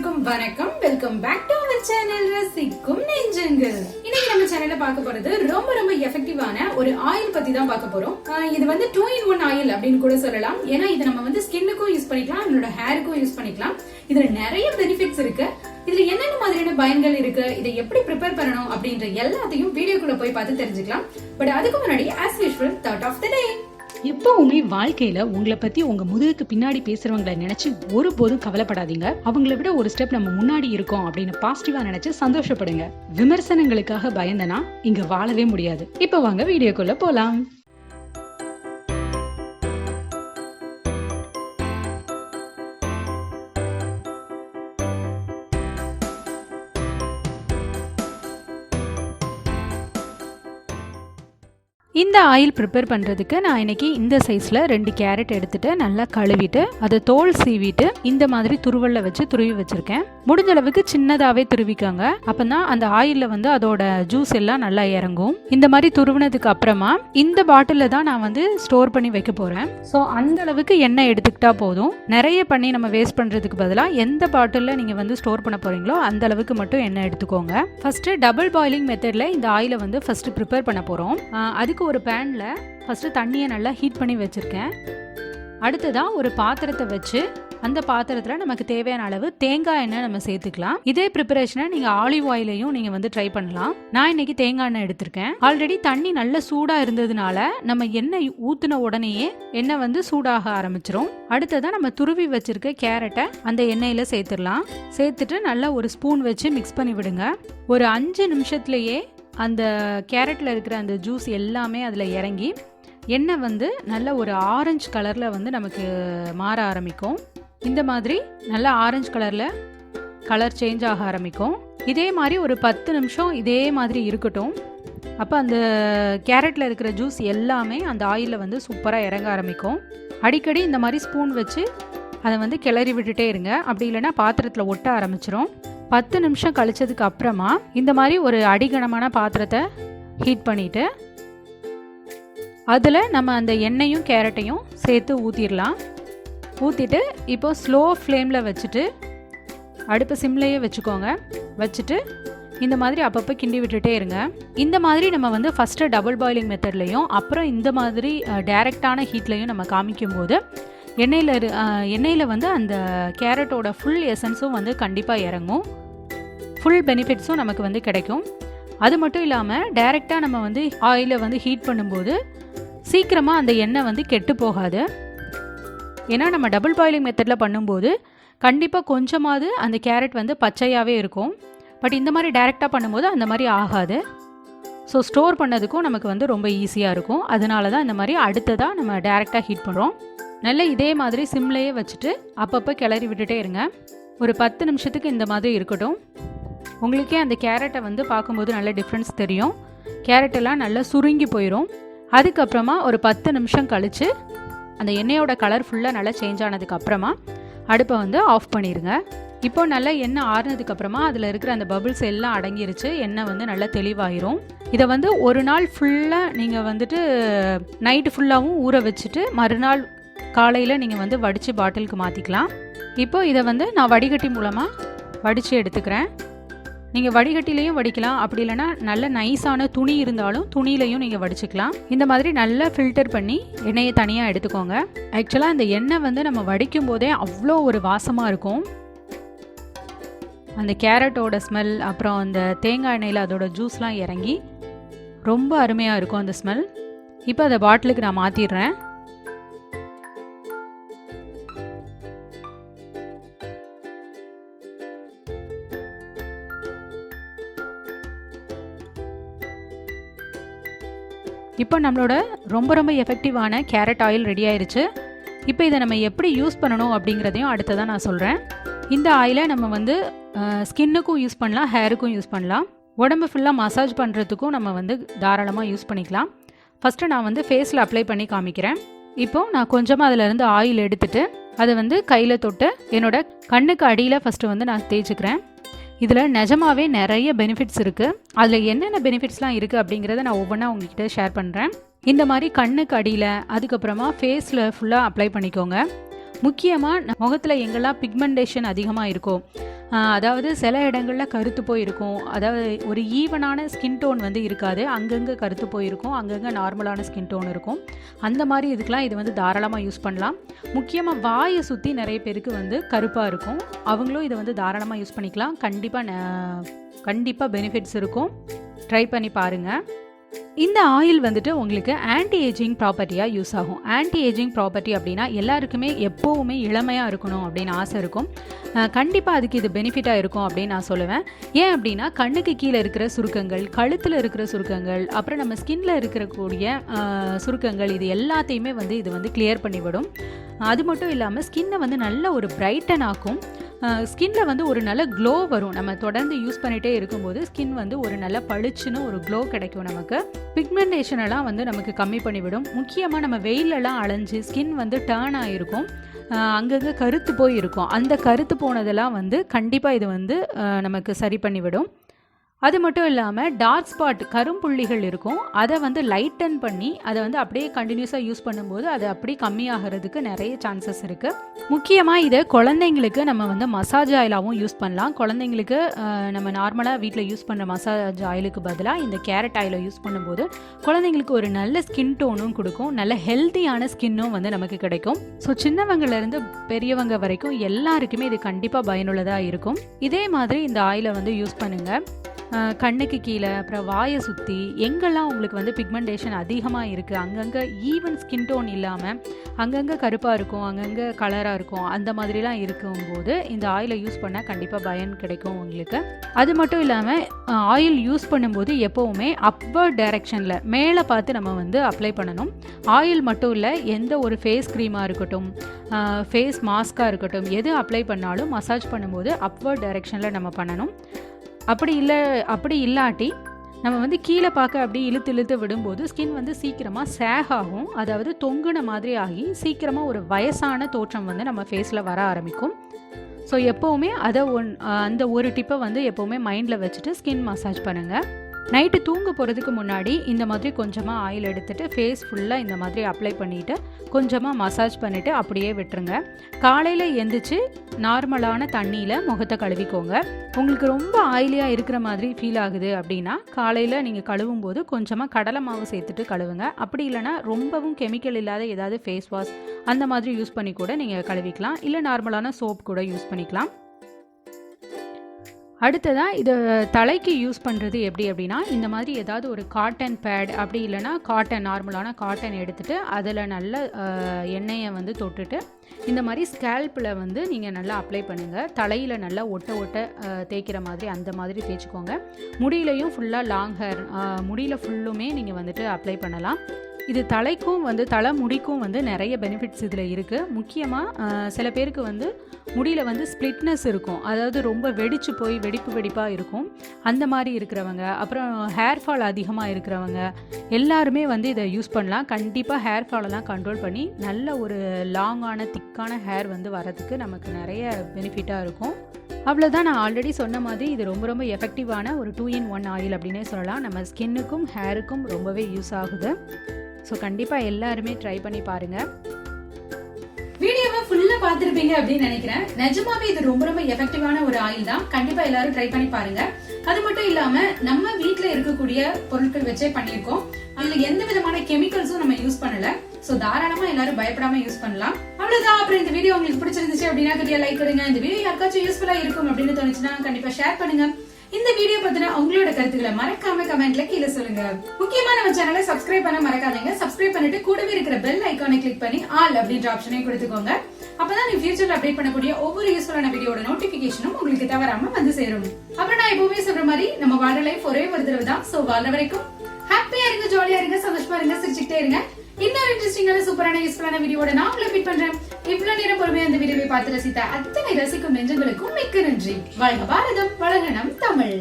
அனைவருக்கும் வணக்கம். Welcome back to our channel ரசிக்கும் நெஞ்சங்கள். இன்னைக்கு நம்ம சேனல்ல பார்க்க போறது ரொம்ப எஃபெக்டிவான ஒரு ஆயில் பத்தி தான் பார்க்க போறோம். இது வந்து 2-in-1 ஆயில் அப்படின்னு கூட சொல்லலாம். ஏன்னா இது நம்ம வந்து ஸ்கின்னுக்கும் யூஸ் பண்ணிக்கலாம், நம்மளோட ஹேருக்கும் யூஸ் பண்ணிக்கலாம். இதுல நிறைய பெனிஃபிட்ஸ் இருக்கு. இதுல என்னென்ன மாதிரியான பயன்கள் இருக்கு, இதை எப்படி ப்ரிப்பேர் பண்ணணும் அப்படின்ற எல்லாத்தையும் வீடியோக்குள்ள போய் பார்த்து தெரிஞ்சுக்கலாம். பட் அதுக்கு முன்னாடி as usual thought of the day. எப்பவுமே வாழ்க்கையில உங்களை பத்தி உங்க முதுகுக்கு பின்னாடி பேசுறவங்களை நினைச்சு ஒருபோதும் கவலைப்படாதீங்க. அவங்கள விட ஒரு ஸ்டெப் நம்ம முன்னாடி இருக்கோம் அப்படின்னு பாசிட்டிவா நினைச்சு சந்தோஷப்படுங்க. விமர்சனங்களுக்காக பயந்தனா இங்க வாழவே முடியாது. இப்ப வாங்க வீடியோக்குள்ள போலாம். இந்த ஆயில் ப்ரிப்பேர் பண்ணுறதுக்கு நான் இன்னைக்கு இந்த சைஸில் 2 கேரட் எடுத்துட்டு நல்லா கழுவிட்டு அதை தோல் சீவிட்டு இந்த மாதிரி துருவல்ல வச்சு துருவி வச்சிருக்கேன். முடிஞ்ச அளவுக்கு சின்னதாகவே துருவிக்கோங்க. அப்போதான் அந்த ஆயிலில் வந்து அதோட ஜூஸ் எல்லாம் நல்லா இறங்கும். இந்த மாதிரி துருவினதுக்கு அப்புறமா இந்த பாட்டிலில் தான் நான் வந்து ஸ்டோர் பண்ணி வைக்க போகிறேன். ஸோ அந்த அளவுக்கு எண்ணெய் எடுத்துக்கிட்டா போதும். நிறைய பண்ணி நம்ம வேஸ்ட் பண்ணுறதுக்கு பதிலாக எந்த பாட்டிலில் நீங்கள் வந்து ஸ்டோர் பண்ண போகிறீங்களோ அந்த அளவுக்கு மட்டும் எண்ணெய் எடுத்துக்கோங்க. ஃபஸ்ட்டு டபுள் பாயிலிங் மெத்தடில் இந்த ஆயிலை வந்து ஃபஸ்ட்டு ப்ரிப்பேர் பண்ண போகிறோம். அதுக்கு ஒரு பேன்ல ஃபர்ஸ்ட் தண்ணியை நல்லா ஹீட் பண்ணி வச்சிருக்கேன். அடுத்ததான் ஒரு பாத்திரத்தை வச்சு அந்த பாத்திரத்துல நமக்கு தேவையான அளவு தேங்காய் எண்ணெய் நம்ம சேர்த்துக்கலாம். இதே ப்ரிப்பரேஷனை நீங்க ஆலிவ் ஆயிலையும் நீங்க வந்து ட்ரை பண்ணலாம். நான் இன்னைக்கு தேங்காய் எண்ணெய் எடுத்திருக்கேன். ஆல்ரெடி தண்ணி நல்ல சூடா இருந்ததுனால நம்ம எண்ணெய் ஊத்துன உடனேயே எண்ணெய் வந்து சூடாக ஆரம்பிச்சிரும். அடுத்ததான் நம்ம துருவி வச்சிருக்க கேரட்டை அந்த எண்ணெயில சேர்த்துடலாம். சேர்த்துட்டு நல்லா ஒரு ஸ்பூன் வச்சு மிக்ஸ் பண்ணி விடுங்க. ஒரு 5 நிமிஷத்துலயே அந்த கேரட்டில் இருக்கிற அந்த ஜூஸ் எல்லாமே அதில் இறங்கி எண்ணெய் வந்து நல்ல ஒரு ஆரஞ்சு கலரில் வந்து நமக்கு மாற ஆரம்பிக்கும். இந்த மாதிரி நல்ல ஆரஞ்சு கலரில் கலர் சேஞ்ச் ஆக ஆரம்பிக்கும். இதே மாதிரி ஒரு 10 நிமிஷம் இதே மாதிரி இருக்கட்டும். அப்போ அந்த கேரட்டில் இருக்கிற ஜூஸ் எல்லாமே அந்த ஆயிலில் வந்து சூப்பராக இறங்க ஆரம்பிக்கும். அடிக்கடி இந்த மாதிரி ஸ்பூன் வச்சு அதை வந்து கிளறி விட்டுட்டே இருங்க. அப்படி இல்லைன்னா பாத்திரத்தில் ஒட்ட ஆரம்பிச்சிரும். 10 நிமிஷம் கழிச்சதுக்கு அப்புறமா இந்த மாதிரி ஒரு அடிகனமான பாத்திரத்தை ஹீட் பண்ணிட்டு அதில் நம்ம அந்த எண்ணெயும் கேரட்டையும் சேர்த்து ஊற்றிடலாம். ஊற்றிட்டு இப்போ ஸ்லோ ஃப்ளேமில் வச்சுட்டு அடுப்பு சிம்லேயே வச்சுக்கோங்க. வச்சுட்டு இந்த மாதிரி அப்பப்போ கிண்டி விட்டுட்டே இருங்க. இந்த மாதிரி நம்ம வந்து ஃபஸ்ட்டு டபுள் பாயிலிங் மெத்தட்லையும் அப்புறம் இந்த மாதிரி டைரெக்டான ஹீட்லையும் நம்ம காமிக்கும்போது எண்ணெயில் வந்து அந்த கேரட்டோட ஃபுல் எசன்ஸும் வந்து கண்டிப்பாக இறங்கும். ஃபுல் பெனிஃபிட்ஸும் நமக்கு வந்து கிடைக்கும். அது மட்டும் இல்லாமல் டைரெக்டாக நம்ம வந்து ஆயிலை வந்து ஹீட் பண்ணும்போது சீக்கிரமாக அந்த எண்ணெய் வந்து கெட்டு போகாது. ஏன்னா நம்ம டபுள் பாயிலிங் மெத்தடில் பண்ணும்போது கண்டிப்பாக கொஞ்சமாவது அந்த கேரட் வந்து பச்சையாகவே இருக்கும். பட் இந்த மாதிரி டைரெக்டாக பண்ணும்போது அந்த மாதிரி ஆகாது. ஸோ ஸ்டோர் பண்ணதுக்கும் நமக்கு வந்து ரொம்ப ஈஸியாக இருக்கும். அதனால தான் இந்த மாதிரி அடுத்ததாக நம்ம டைரெக்டாக ஹீட் பண்ணுறோம். நல்லா இதே மாதிரி சிம்லேயே வச்சுட்டு அப்பப்போ கிளறி விட்டுட்டே இருங்க. ஒரு 10 நிமிஷத்துக்கு இந்த மாதிரி இருக்கட்டும். உங்களுக்கே அந்த கேரட்டை வந்து பார்க்கும்போது நல்ல டிஃப்ரென்ஸ் தெரியும். கேரட்டெல்லாம் நல்லா சுருங்கி போயிடும். அதுக்கப்புறமா ஒரு 10 நிமிஷம் கழித்து அந்த எண்ணெயோட கலர் ஃபுல்லாக நல்லா சேஞ்ச் ஆனதுக்கு அப்புறமா அடுப்பை வந்து ஆஃப் பண்ணிடுங்க. இப்போ நல்லா எண்ணெய் ஆறுனதுக்கப்புறமா அதில் இருக்கிற அந்த பபிள்ஸ் எல்லாம் அடங்கிருச்சு. எண்ணெய் வந்து நல்லா தெளிவாயிரும். இதை வந்து ஒரு நாள் ஃபுல்லாக நீங்கள் வந்துட்டு நைட்டு ஃபுல்லாகவும் ஊற வச்சுட்டு மறுநாள் காலையில் நீங்கள் வந்து வடித்து பாட்டிலுக்கு மாற்றிக்கலாம். இப்போ இதை வந்து நான் வடிகட்டி மூலமாக வடித்து எடுத்துக்கிறேன். நீங்கள் வடிகட்டிலையும் வடிக்கலாம். அப்படி இல்லைன்னா நல்ல நைஸான துணி இருந்தாலும் துணியிலையும் நீங்கள் வடிச்சுக்கலாம். இந்த மாதிரி நல்லா ஃபில்டர் பண்ணி எண்ணெயை தனியாக எடுத்துக்கோங்க. ஆக்சுவலாக இந்த எண்ணெய் வந்து நம்ம வடிக்கும் போதே அவ்வளோ ஒரு வாசமாக இருக்கும். அந்த கேரட்டோட ஸ்மெல் அப்புறம் அந்த தேங்காய் எண்ணெயில் அதோட ஜூஸ்லாம் இறங்கி ரொம்ப அருமையாக இருக்கும் அந்த ஸ்மெல். இப்போ அதை பாட்டிலுக்கு நான் மாற்றிடுறேன். இப்போ நம்மளோட ரொம்ப எஃபெக்டிவான கேரட் ஆயில் ரெடி ஆயிடுச்சு. இப்போ இதை நம்ம எப்படி யூஸ் பண்ணணும் அப்படிங்கிறதையும் அடுத்ததான் நான் சொல்கிறேன். இந்த ஆயிலை நம்ம வந்து ஸ்கின்னுக்கும் யூஸ் பண்ணலாம், ஹேருக்கும் யூஸ் பண்ணலாம். உடம்பு ஃபுல்லாக மசாஜ் பண்ணுறதுக்கும் நம்ம வந்து தாராளமாக யூஸ் பண்ணிக்கலாம். ஃபஸ்ட்டு நான் வந்து ஃபேஸில் அப்ளை பண்ணி காமிக்கிறேன். இப்போது நான் கொஞ்சமாக அதிலேருந்து ஆயில் எடுத்துகிட்டு அதை வந்து கையில் தொட்டு என்னோட கண்ணுக்கு அடியில் ஃபஸ்ட்டு வந்து நான் தேய்ச்சிக்கிறேன். இதில் நிஜமாவே நிறைய பெனிஃபிட்ஸ் இருக்குது. அதில் என்னென்ன பெனிஃபிட்ஸ்லாம் இருக்குது அப்படிங்கிறத நான் ஒவ்வொன்றா உங்ககிட்ட ஷேர் பண்ணுறேன். இந்த மாதிரி கண்ணுக்கு அடியில் அதுக்கப்புறமா ஃபேஸில் ஃபுல்லாக அப்ளை பண்ணிக்கோங்க. முக்கியமாக முகத்தில் எங்கெல்லாம் பிக்மெண்டேஷன் அதிகமாக இருக்கும், அதாவது சில இடங்களில் கருத்து போயிருக்கும், அதாவது ஒரு ஈவனான ஸ்கின் டோன் வந்து இருக்காது, அங்கங்கே கருத்து போயிருக்கும், அங்கங்கே நார்மலான ஸ்கின் டோன் இருக்கும். அந்த மாதிரி இதுக்கெலாம் இது வந்து தாராளமாக யூஸ் பண்ணலாம். முக்கியமாக வாயை சுற்றி நிறைய பேருக்கு வந்து கருப்பாக இருக்கும், அவங்களும் இதை வந்து தாராளமாக யூஸ் பண்ணிக்கலாம். கண்டிப்பாக பெனிஃபிட்ஸ் இருக்கும், ட்ரை பண்ணி பாருங்கள். இந்த ஆயில் வந்துட்டு உங்களுக்கு ஆன்டி ஏஜிங் ப்ராப்பர்ட்டியாக யூஸ் ஆகும். ஆன்டி ஏஜிங் ப்ராப்பர்ட்டி அப்படின்னா எல்லாருக்குமே எப்போவுமே இளமையாக இருக்கணும் அப்படின்னு ஆசை இருக்கும். கண்டிப்பாக அதுக்கு இது பெனிஃபிட்டாக இருக்கும் அப்படின்னு நான் சொல்லுவேன். ஏன் அப்படின்னா கண்ணுக்கு கீழே இருக்கிற சுருக்கங்கள், கழுத்தில் இருக்கிற சுருக்கங்கள், அப்புறம் நம்ம ஸ்கின்ல இருக்கக்கூடிய சுருக்கங்கள், இது எல்லாத்தையுமே வந்து இது வந்து கிளியர் பண்ணிவிடும். அது மட்டும் இல்லாமல் ஸ்கின்னை வந்து நல்ல ஒரு பிரைட்டன் ஆக்கும். ஸ்கின்ல வந்து ஒரு நல்ல க்ளோ வரும். நம்ம தொடர்ந்து யூஸ் பண்ணிகிட்டே இருக்கும்போது ஸ்கின் வந்து ஒரு நல்ல பளிச்சுன்னு ஒரு க்ளோ கிடைக்கும். நமக்கு பிக்மெண்டேஷனெல்லாம் வந்து நமக்கு கம்மி பண்ணிவிடும். முக்கியமாக நம்ம வெயிலெல்லாம் அலைஞ்சு ஸ்கின் வந்து டேர்ன் ஆகிருக்கும், அங்கங்கே கருத்து போய் இருக்கும். அந்த கருத்து போனதெல்லாம் வந்து கண்டிப்பாக இது வந்து நமக்கு சரி பண்ணிவிடும். அது மட்டும் இல்லாமல் டார்க் ஸ்பாட், கரும்புள்ளிகள் இருக்கும், அதை வந்து லைட்டன் பண்ணி அதை வந்து அப்படியே கண்டினியூஸாக யூஸ் பண்ணும்போது அது அப்படியே கம்மியாகிறதுக்கு நிறைய சான்சஸ் இருக்குது. முக்கியமாக இதை குழந்தைங்களுக்கு நம்ம வந்து மசாஜ் ஆயிலாகவும் யூஸ் பண்ணலாம். குழந்தைங்களுக்கு நம்ம நார்மலாக வீட்டில் யூஸ் பண்ணுற மசாஜ் ஆயிலுக்கு பதிலாக இந்த கேரட் ஆயிலை யூஸ் பண்ணும்போது குழந்தைங்களுக்கு ஒரு நல்ல ஸ்கின் டோனும் கொடுக்கும், நல்ல ஹெல்த்தியான ஸ்கின்னும் வந்து நமக்கு கிடைக்கும். ஸோ சின்னவங்கலேருந்து பெரியவங்க வரைக்கும் எல்லாருக்குமே இது கண்டிப்பாக பயனுள்ளதாக இருக்கும். இதே மாதிரி இந்த ஆயிலை வந்து யூஸ் பண்ணுங்கள். கண்ணுக்கு கீழே, அப்புறம் வாயை சுற்றி எங்கெல்லாம் உங்களுக்கு வந்து பிக்மெண்டேஷன் அதிகமாக இருக்குது, அங்கங்கே ஈவன் ஸ்கின் டோன் இல்லாமல் அங்கங்கே கருப்பாக இருக்கும், அங்கங்கே கலராக இருக்கும், அந்த மாதிரிலாம் இருக்கும்போது இந்த ஆயிலை யூஸ் பண்ணால் கண்டிப்பாக பயன் கிடைக்கும் உங்களுக்கு. அது மட்டும் இல்லாமல் ஆயில் யூஸ் பண்ணும்போது எப்போவுமே அப்வர்ட் டைரெக்ஷனில் மேலே பார்த்து நம்ம வந்து அப்ளை பண்ணணும். ஆயில் மட்டும் இல்லை, எந்த ஒரு ஃபேஸ் க்ரீமாக இருக்கட்டும், ஃபேஸ் மாஸ்காக இருக்கட்டும், எது அப்ளை பண்ணாலும் மசாஜ் பண்ணும்போது அப்வர்ட் டைரெக்ஷனில் நம்ம பண்ணணும். அப்படி இல்லாட்டி நம்ம வந்து கீழே பார்க்க அப்படி இழுத்து விடும்போது ஸ்கின் வந்து சீக்கிரமாக சேக் ஆகும், அதாவது தொங்குன மாதிரி ஆகி சீக்கிரமாக ஒரு வயசான தோற்றம் வந்து நம்ம ஃபேஸில் வர ஆரம்பிக்கும். ஸோ எப்போவுமே அந்த ஒரு டிப்பை வந்து எப்போவுமே மைண்டில் வச்சுட்டு ஸ்கின் மசாஜ் பண்ணுங்கள். நைட்டு தூங்க போகிறதுக்கு முன்னாடி இந்த மாதிரி கொஞ்சமாக ஆயில் எடுத்துகிட்டு ஃபேஸ் ஃபுல்லாக இந்த மாதிரி அப்ளை பண்ணிவிட்டு கொஞ்சமாக மசாஜ் பண்ணிவிட்டு அப்படியே விட்டுருங்க. காலையில் எந்திரிச்சு நார்மலான தண்ணியில் முகத்தை கழுவிக்கோங்க. உங்களுக்கு ரொம்ப ஆயிலியாக இருக்கிற மாதிரி ஃபீல் ஆகுது அப்படின்னா காலையில் நீங்கள் கழுவும் போது கொஞ்சமாக கடலை மாவு சேர்த்துட்டு கழுவுங்க. அப்படி இல்லைனா ரொம்பவும் கெமிக்கல் இல்லாத ஏதாவது ஃபேஸ் வாஷ் அந்த மாதிரி யூஸ் பண்ணி கூட நீங்கள் கழுவிக்கலாம், இல்லை நார்மலான சோப் கூட யூஸ் பண்ணிக்கலாம். அடுத்ததாக இதை தலைக்கு யூஸ் பண்ணுறது எப்படி அப்படின்னா, இந்த மாதிரி ஏதாவது ஒரு காட்டன் பேட், அப்படி இல்லைனா நார்மலான காட்டன் எடுத்துகிட்டு அதில் நல்ல எண்ணெயை வந்து தொட்டுட்டு இந்த மாதிரி ஸ்கேல்பில் வந்து நீங்கள் நல்லா அப்ளை பண்ணுங்கள். தலையில் நல்லா ஒட்ட தேய்க்கிற மாதிரி அந்த மாதிரி தேய்ச்சிக்கோங்க. முடியிலையும் ஃபுல்லாக லாங் ஹேர் முடியில் ஃபுல்லுமே நீங்கள் வந்துட்டு அப்ளை பண்ணலாம். இது தலைக்கும் வந்து முடிக்கும் வந்து நிறைய பெனிஃபிட்ஸ் இதில் இருக்குது. முக்கியமாக சில பேருக்கு வந்து முடியில் வந்து ஸ்ப்ளிட்னஸ் இருக்கும், அதாவது ரொம்ப வெடிச்சு போய் வெடிப்பாக இருக்கும், அந்த மாதிரி இருக்கிறவங்க, அப்புறம் ஹேர் ஃபால் அதிகமாக இருக்கிறவங்க எல்லாருமே வந்து இதை யூஸ் பண்ணலாம். கண்டிப்பாக ஹேர் ஃபாலெல்லாம் கண்ட்ரோல் பண்ணி நல்ல ஒரு லாங்கான திக்கான ஹேர் வந்து வரதுக்கு நமக்கு நிறைய பெனிஃபிட்டாக இருக்கும். அவ்வளோதான், நான் ஆல்ரெடி சொன்ன மாதிரி இது ரொம்ப எஃபெக்டிவான ஒரு 2-in-1 ஆயில் அப்படின்னே சொல்லலாம். நம்ம ஸ்கின்னுக்கும் ஹேருக்கும் ரொம்பவே யூஸ் ஆகுது. ஸோ கண்டிப்பாக எல்லாருமே ட்ரை பண்ணி பாருங்கள். வீடியோவை ஃபுல்லா பார்த்திருப்பீங்க அப்படின்னு நினைக்கிறேன். நிஜமாவே இது ரொம்ப எஃபெக்டிவான ஒரு ஆயில் தான். கண்டிப்பா எல்லாரும் ட்ரை பண்ணி பாருங்க. அது மட்டும் இல்லாம நம்ம வீட்டுல இருக்கக்கூடிய பொருட்கள் வச்சே பண்ணிருக்கோம். அதுல எந்த விதமான கெமிக்கல்ஸும் நம்ம யூஸ் பண்ணல. சோ தாராளமா எல்லாரும் பயப்படாம யூஸ் பண்ணலாம். அவ்வளவுதான். அப்புறம் இந்த வீடியோ உங்களுக்கு பிடிச்சிருந்துச்சு அப்படின்னா கண்டிப்பா லைக் கொடுங்க. இந்த வீடியோ யாருக்காச்சும் யூஸ்ஃபுல்லா இருக்கும் அப்படின்னு தோணுச்சுன்னா கண்டிப்பா ஷேர் பண்ணுங்க. இந்த வீடியோ பத்தின உங்களோட கருத்துக்களை மறக்காம கமெண்ட்ல கீழே சொல்லுங்க. முக்கியமா நம்ம சேனலை சப்ஸ்கிரைப் பண்ண மறக்காதீங்க. சப்ஸ்கிரைப் பண்ணிட்டு கூடவே இருக்கிற பெல் ஐகானை கிளிக் பண்ணி ஆல் அப்படின்ற ஆப்ஷனையும் கொடுத்துக்கோங்க. அப்பதான் நீ ஃபியூச்சர்ல அப்டேட் பண்ணக்கூடிய ஒவ்வொரு யூஸ்ஃபுல்லான வீடியோட நோட்டிபிகேஷனும் உங்களுக்கு தவறாம வந்து சேரும். அப்புறம் நான் எப்பவுமே சொல்ற மாதிரி நம்ம வாழ்ற லைஃப் ஒரே ஒரு தடவை தான். சோ வாழ்ற வரைக்கும் ஹாப்பியா இருங்க, ஜாலியா இருங்க, சந்தோஷமா இருங்க, சிரிச்சுட்டே இருங்க. இன்னொரு இன்ட்ரெஸ்டிங்கான சூப்பரான யூஸ்ஃபுல்லான வீடியோட நான் உங்களை மீட் பண்றேன். இவ்வளவு நேரம் பொறுமையா இந்த வீடியோவை பார்த்து ரசித்த அத்தனை ரசிக்கும் நெஞ்சங்களுக்கும் மிக்க நன்றி. வாழ்க பாரதம், வளர்க நம் தமிழ்.